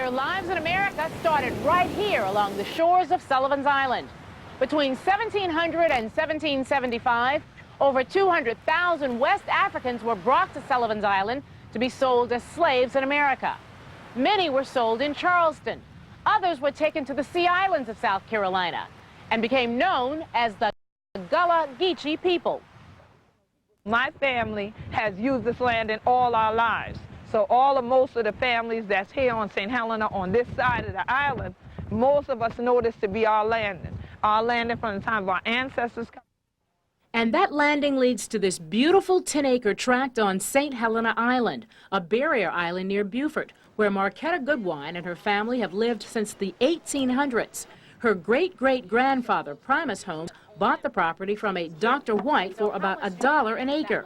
Their lives in America started right here along the shores of Sullivan's Island. Between 1700 and 1775, over 200,000 West Africans were brought to Sullivan's Island to be sold as slaves in America. Many were sold in Charleston. Others were taken to the Sea Islands of South Carolina and became known as the Gullah Geechee people. My family has used this land in all our lives. So most of the families that's here on St. Helena on this side of the island, most of us know this to be our landing. Our landing from the time of our ancestors. And that landing leads to this beautiful 10-acre tract on St. Helena Island, a barrier island near Beaufort, where Marquetta Goodwine and her family have lived since the 1800s. Her great-great-grandfather, Primus Holmes, bought the property from a Dr. White for about $1 an acre.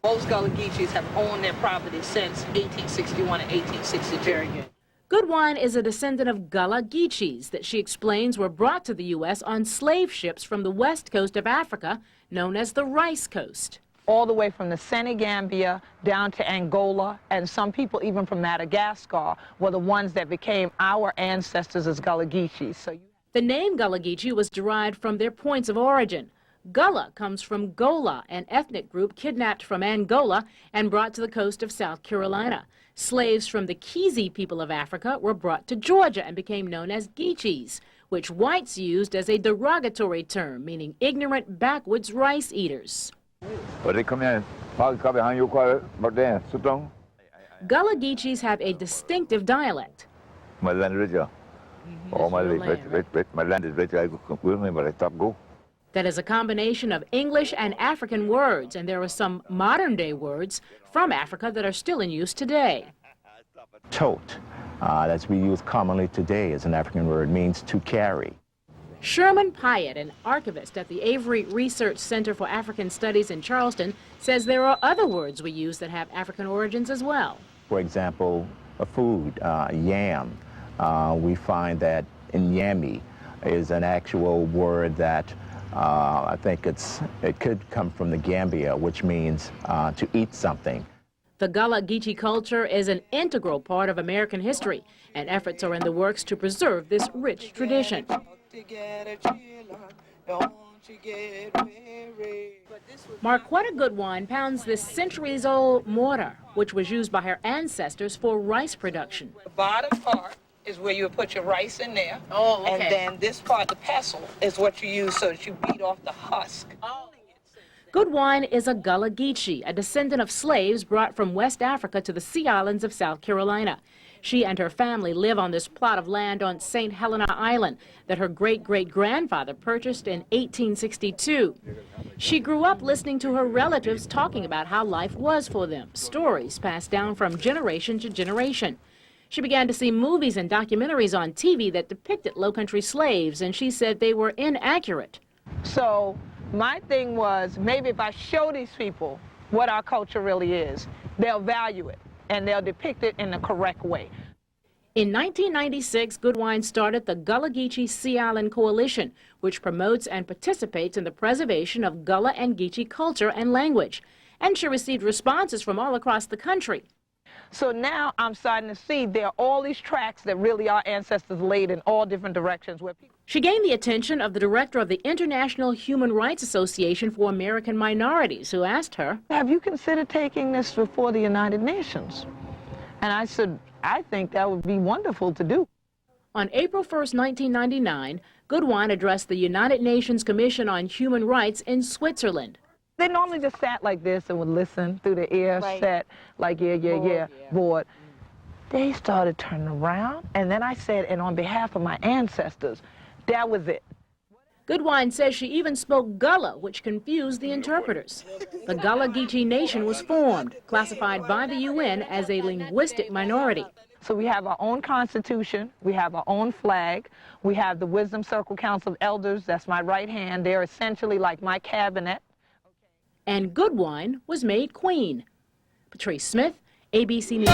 Most Gullah Geechees have owned their property since 1861 and 1862. Goodwine is a descendant of Gullah Geechees that she explains were brought to the U.S. on slave ships from the west coast of Africa, known as the Rice Coast. All the way from the Senegambia down to Angola, and some people even from Madagascar were the ones that became our ancestors as Gullah Geechees. The name Gullah Geechee was derived from their points of origin. Gullah comes from Gola, an ethnic group kidnapped from Angola and brought to the coast of South Carolina. Slaves from the Keezy people of Africa were brought to Georgia and became known as Geechees, which whites used as a derogatory term, meaning ignorant, backwoods rice eaters. Gullah Geechees have a distinctive dialect. My land is rich. All my land is rich. I go. That is a combination of English and African words, and there are some modern-day words from Africa that are still in use today. Tote, that's we use commonly today as an African word, means to carry. Sherman Pyatt, an archivist at the Avery Research Center for African Studies in Charleston, says there are other words we use that have African origins as well. For example, a food, yam. We find that inyami is an actual word that I think it could come from the Gambia, which means to eat something. The Gullah Geechee culture is an integral part of American history, and efforts are in the works to preserve this rich tradition. Marquetta Goodwine pounds this centuries-old mortar, which was used by her ancestors for rice production. The bottom part is where you put your rice in there. Oh, okay. And then this part, the pestle, is what you use so that you beat off the husk. Oh. Goodwine is a Gullah Geechee, a descendant of slaves brought from West Africa to the Sea Islands of South Carolina. She and her family live on this plot of land on St. Helena Island that her great-great-grandfather purchased in 1862. She grew up listening to her relatives talking about how life was for them, stories passed down from generation to generation. She began to see movies and documentaries on TV that depicted low-country slaves, and she said they were inaccurate. So my thing was, maybe if I show these people what our culture really is, they'll value it, and they'll depict it in the correct way. In 1996, Goodwine started the Gullah Geechee Sea Island Coalition, which promotes and participates in the preservation of Gullah and Geechee culture and language. And she received responses from all across the country. So now I'm starting to see there are all these tracks that really our ancestors laid in all different directions. She gained the attention of the director of the International Human Rights Association for American Minorities, who asked her, "Have you considered taking this before the United Nations?" And I said, I think that would be wonderful to do. On April 1st, 1999, Goodwine addressed the United Nations Commission on Human Rights in Switzerland. They normally just sat like this and would listen through the ear, sat like, yeah, bored. They started turning around, and then I said, and on behalf of my ancestors, that was it. Goodwine says she even spoke Gullah, which confused the interpreters. The Gullah Geechee Nation was formed, classified by the UN as a linguistic minority. So we have our own constitution, we have our own flag, we have the Wisdom Circle Council of Elders, that's my right hand, they're essentially like my cabinet. And Goodwine was made queen. Patrice Smith, ABC News.